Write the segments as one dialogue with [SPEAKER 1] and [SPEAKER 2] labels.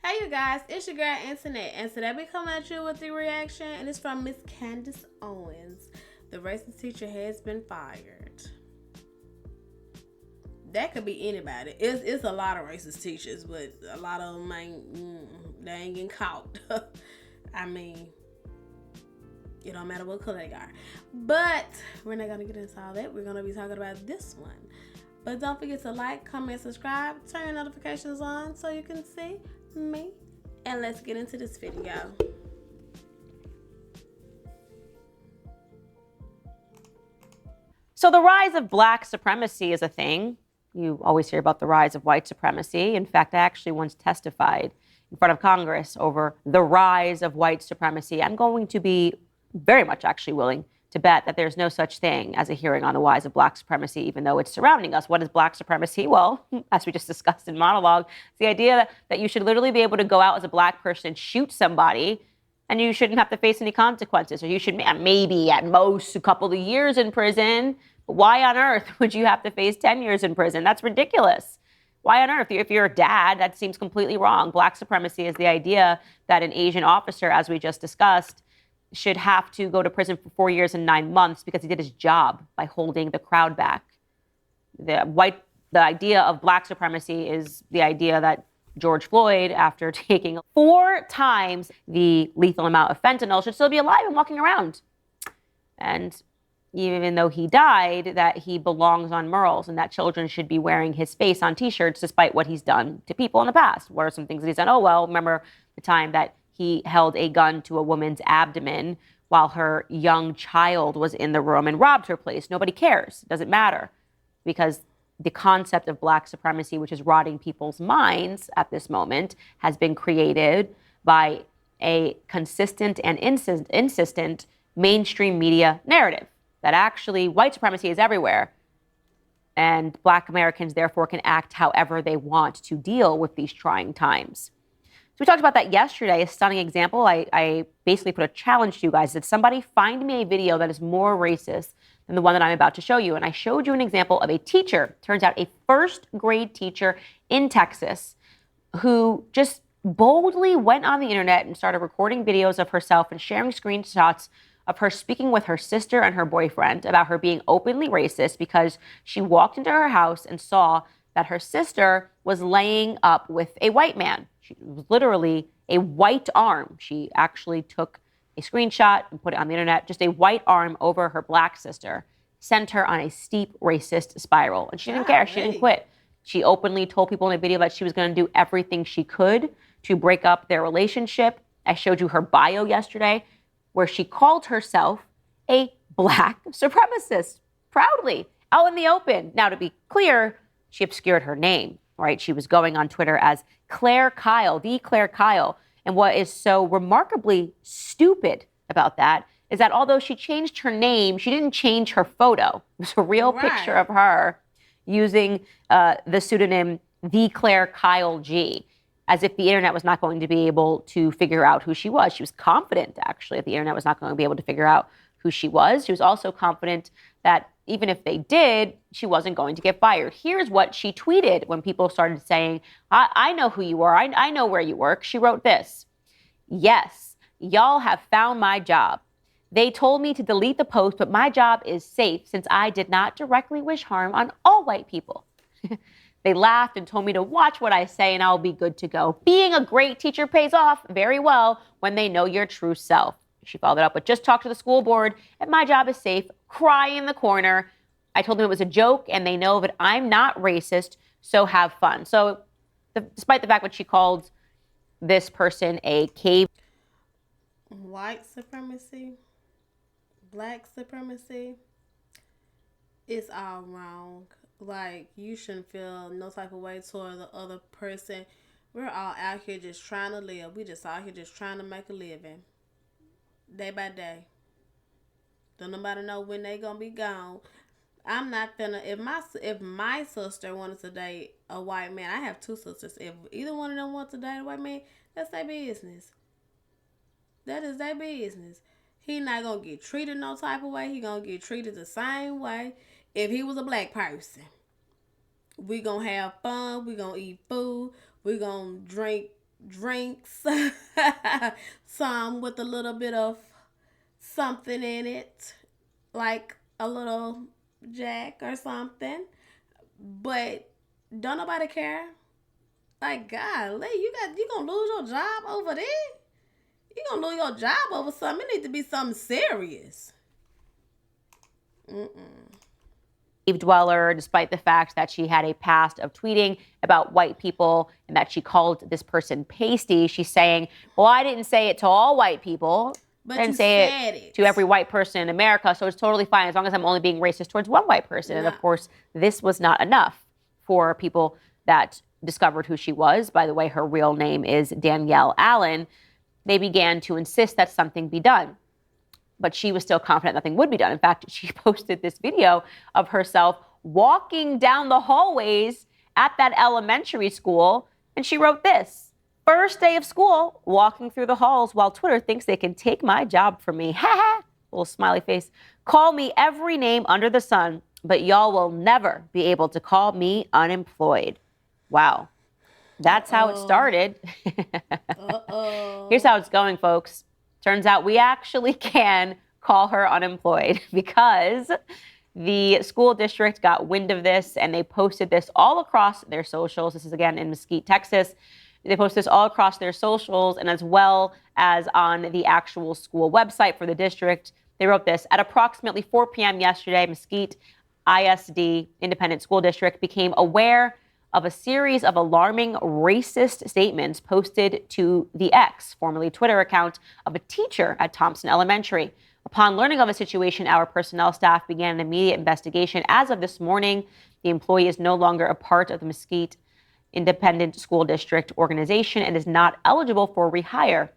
[SPEAKER 1] Hey you guys, it's your girl Internet, and today we come at you with the reaction, and it's from Miss Candace Owens. The racist teacher has been fired. That could be anybody. It's a lot of racist teachers, but a lot of them they ain't getting caught. I mean, it don't matter what color they are. But we're not gonna get into all that. We're gonna be talking about this one. But don't forget to like, comment, subscribe, turn your notifications on so you can see me. And let's get into this video.
[SPEAKER 2] So the rise of black supremacy is a thing. You always hear about the rise of white supremacy. In fact, I actually once testified in front of Congress over the rise of white supremacy. I'm going to be very much actually willing to bet that there's no such thing as a hearing on the rise of black supremacy, even though it's surrounding us. What is black supremacy? Well, as we just discussed in monologue, it's the idea that you should literally be able to go out as a black person and shoot somebody and you shouldn't have to face any consequences, or you should maybe at most a couple of years in prison. But why on earth would you have to face 10 years in prison? That's ridiculous. Why on earth? If you're a dad, that seems completely wrong. Black supremacy is the idea that an Asian officer, as we just discussed, should have to go to prison for 4 years and 9 months because he did his job by holding the crowd back. The idea of black supremacy is the idea that George Floyd, after taking 4 times the lethal amount of fentanyl, should still be alive and walking around. And even though he died, that he belongs on murals and that children should be wearing his face on T-shirts despite what he's done to people in the past. What are some things that he's done? Oh, well, remember the time that he held a gun to a woman's abdomen while her young child was in the room and robbed her place. Nobody cares. It doesn't matter because the concept of black supremacy, which is rotting people's minds at this moment, has been created by a consistent and insistent mainstream media narrative that actually white supremacy is everywhere. And black Americans, therefore, can act however they want to deal with these trying times. So we talked about that yesterday, a stunning example. I basically put a challenge to you guys that somebody find me a video that is more racist than the one that I'm about to show you. And I showed you an example of a teacher, turns out a first grade teacher in Texas, who just boldly went on the internet and started recording videos of herself and sharing screenshots of her speaking with her sister and her boyfriend about her being openly racist because she walked into her house and saw that her sister was laying up with a white man. She was literally a white arm. She actually took a screenshot and put it on the internet, just a white arm over her black sister, sent her on a steep racist spiral. And she didn't care. She didn't quit. She openly told people in a video that she was going to do everything she could to break up their relationship. I showed you her bio yesterday, where she called herself a black supremacist, proudly, out in the open. Now, to be clear, she obscured her name, right? She was going on Twitter as Claire Kyle, the Claire Kyle. And what is so remarkably stupid about that is that although she changed her name, she didn't change her photo. It was a real picture of her using the pseudonym The Claire Kyle G, as if the internet was not going to be able to figure out who she was. She was confident, actually, that the internet was not going to be able to figure out who she was. She was also confident that even if they did, she wasn't going to get fired. Here's what she tweeted when people started saying, I know who you are. I know where you work. She wrote this: "Yes, y'all have found my job. They told me to delete the post, but my job is safe since I did not directly wish harm on all white people. They laughed and told me to watch what I say and I'll be good to go. Being a great teacher pays off very well when they know your true self." She followed it up with, "Just talk to the school board and my job is safe. Cry in the corner. I told them it was a joke and they know that I'm not racist, so have fun." So despite the fact that she called this person a cave.
[SPEAKER 1] White supremacy, black supremacy, it's all wrong. Like, you shouldn't feel no type of way toward the other person. We're all out here just trying to live. We just out here just trying to make a living. Day by day. Don't nobody know when they gonna be gone. I'm not finna, if my sister wanted to date a white man, I have 2 sisters. If either one of them wants to date a white man, that's their business. That is their business. He not gonna get treated no type of way. He gonna get treated the same way if he was a black person. We gonna have fun. We gonna eat food. We gonna drink drinks, some with a little bit of something in it, like a little Jack or something. But don't nobody care. Like, golly, you gonna lose your job over there? You gonna lose your job over something? It need to be something serious. Mm-mm.
[SPEAKER 2] Dweller, despite the fact that she had a past of tweeting about white people and that she called this person pasty. She's saying, well, I didn't say it to all white people.
[SPEAKER 1] But
[SPEAKER 2] I
[SPEAKER 1] you
[SPEAKER 2] didn't say
[SPEAKER 1] said
[SPEAKER 2] it to every white person in America, so it's totally fine as long as I'm only being racist towards one white person. And
[SPEAKER 1] Nah.
[SPEAKER 2] of course, this was not enough for people that discovered who she was. By the way, her real name is Danielle Allen. They began to insist that something be done. But she was still confident nothing would be done. In fact, she posted this video of herself walking down the hallways at that elementary school, and she wrote this: first day of school, walking through the halls while Twitter thinks they can take my job from me. Ha ha! Little smiley face. Call me every name under the sun, but y'all will never be able to call me unemployed. Wow. That's how it started. Here's how it's going, folks. Turns out we actually can call her unemployed because the school district got wind of this and they posted this all across their socials. This is again in Mesquite, Texas. They posted this all across their socials and as well as on the actual school website for the district. They wrote this: at approximately 4 p.m. yesterday, Mesquite ISD Independent School District became aware of a series of alarming racist statements posted to the X, formerly Twitter account, of a teacher at Thompson Elementary. Upon learning of the situation, our personnel staff began an immediate investigation. As of this morning, the employee is no longer a part of the Mesquite Independent School District organization and is not eligible for rehire.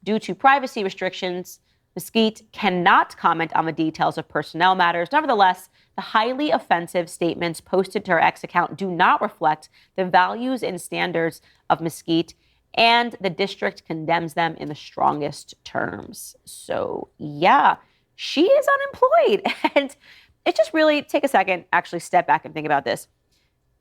[SPEAKER 2] Due to privacy restrictions, Mesquite cannot comment on the details of personnel matters. Nevertheless, the highly offensive statements posted to her X account do not reflect the values and standards of Mesquite, and the district condemns them in the strongest terms. So, yeah, she is unemployed. And it just really, take a second, actually step back and think about this.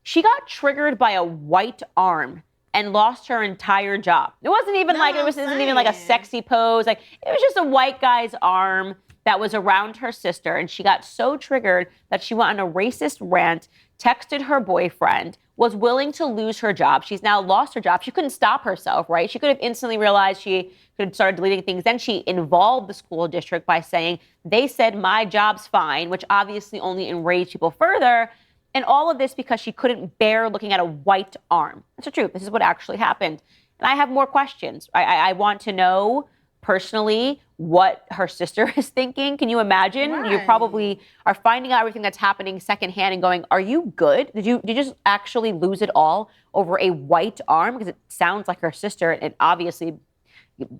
[SPEAKER 2] She got triggered by a white arm and lost her entire job. It wasn't even isn't even like a sexy pose. Like, it was just a white guy's arm that was around her sister. And she got so triggered that she went on a racist rant, texted her boyfriend, was willing to lose her job. She's now lost her job. She couldn't stop herself, right? She could have instantly realized she could have started deleting things. Then she involved the school district by saying, they said my job's fine, which obviously only enraged people further. And all of this because she couldn't bear looking at a white arm. That's the truth. This is what actually happened. And I have more questions. I want to know personally what her sister is thinking. Can you imagine?
[SPEAKER 1] Right.
[SPEAKER 2] You probably are finding out everything that's happening secondhand and going, are you good? Did you just actually lose it all over a white arm? Because it sounds like her sister, and obviously,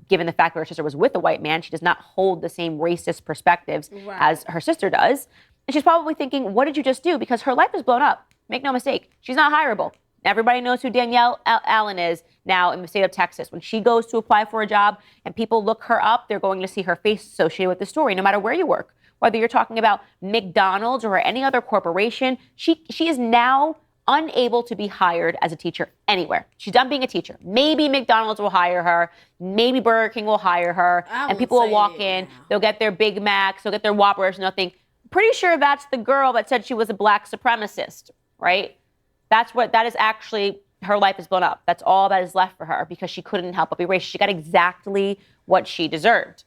[SPEAKER 2] given the fact that her sister was with a white man, she does not hold the same racist perspectives as her sister does. And she's probably thinking, what did you just do? Because her life is blown up. Make no mistake. She's not hireable. Everybody knows who Danielle Allen is now in the state of Texas. When she goes to apply for a job and people look her up, they're going to see her face associated with the story, no matter where you work. Whether you're talking about McDonald's or any other corporation, she is now unable to be hired as a teacher anywhere. She's done being a teacher. Maybe McDonald's will hire her. Maybe Burger King will hire her. And people will walk in. They'll get their Big Macs. They'll get their Whoppers. And they'll think, pretty sure that's the girl that said she was a black supremacist, right? That is actually, her life is blown up. That's all that is left for her because she couldn't help but be racist. She got exactly what she deserved.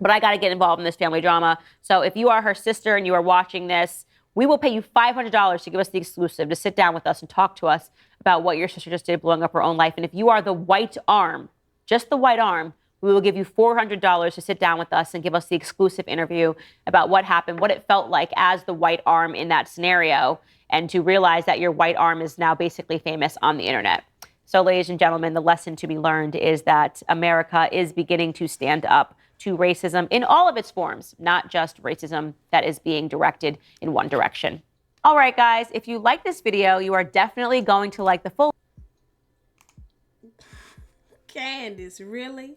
[SPEAKER 2] But I got to get involved in this family drama. So if you are her sister and you are watching this, we will pay you $500 to give us the exclusive, to sit down with us and talk to us about what your sister just did, blowing up her own life. And if you are the white arm, just the white arm, we will give you $400 to sit down with us and give us the exclusive interview about what happened, what it felt like as the white arm in that scenario, and to realize that your white arm is now basically famous on the internet. So, ladies and gentlemen, the lesson to be learned is that America is beginning to stand up to racism in all of its forms, not just racism that is being directed in one direction. All right, guys, if you like this video, you are definitely going to like the full.
[SPEAKER 1] Candace, really?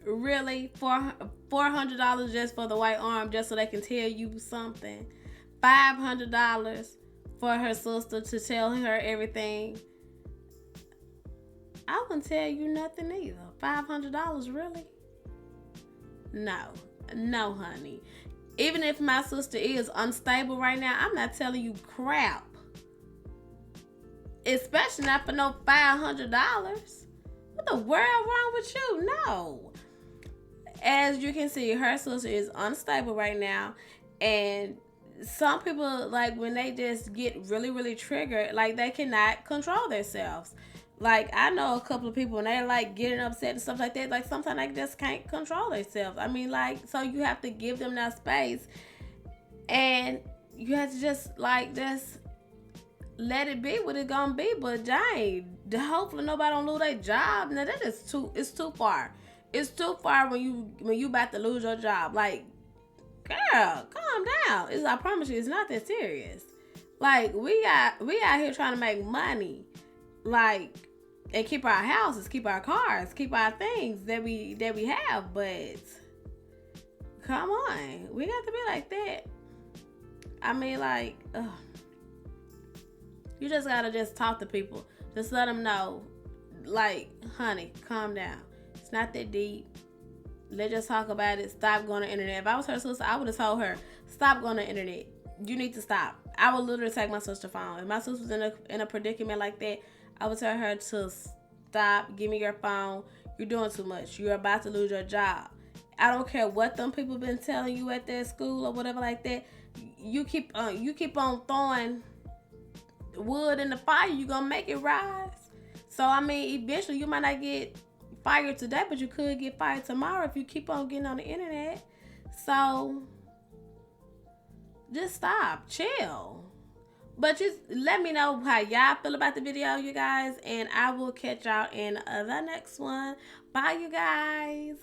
[SPEAKER 1] Really? $400 just for the white arm, just so they can tell you something? $500 for her sister to tell her everything? I wouldn't tell you nothing either. $500, really? No, honey. Even if my sister is unstable right now, I'm not telling you crap. Especially not for no $500. What the world wrong with you? No. As you can see, her sister is unstable right now, and some people, like, when they just get really, really triggered, like, they cannot control themselves. Like, I know a couple of people, and they like getting upset and stuff like that. Like, sometimes they just can't control themselves. I mean, like, so you have to give them that space, and you have to just let it be what it's gonna be. But dang, hopefully nobody don't lose their job. Now that is it's too far. It's too far when you about to lose your job. Like, girl, calm down. I promise you, it's not that serious. Like, we out here trying to make money, like, and keep our houses, keep our cars, keep our things that we have. But come on, we got to be like that. I mean, like, you just gotta just talk to people. Just let them know, like, honey, calm down. It's not that deep. Let's just talk about it. Stop going to the internet. If I was her sister, I would have told her, stop going to the internet. You need to stop. I would literally take my sister's phone. If my sister was in a predicament like that, I would tell her to stop. Give me your phone. You're doing too much. You're about to lose your job. I don't care what them people been telling you at their school or whatever like that. You keep on throwing wood in the fire. You gonna make it rise. So I mean, eventually you might not get fired today, but you could get fired tomorrow if you keep on getting on the internet. So just stop, chill. But just let me know how y'all feel about the video, you guys, and I will catch y'all in the next one. Bye, you guys.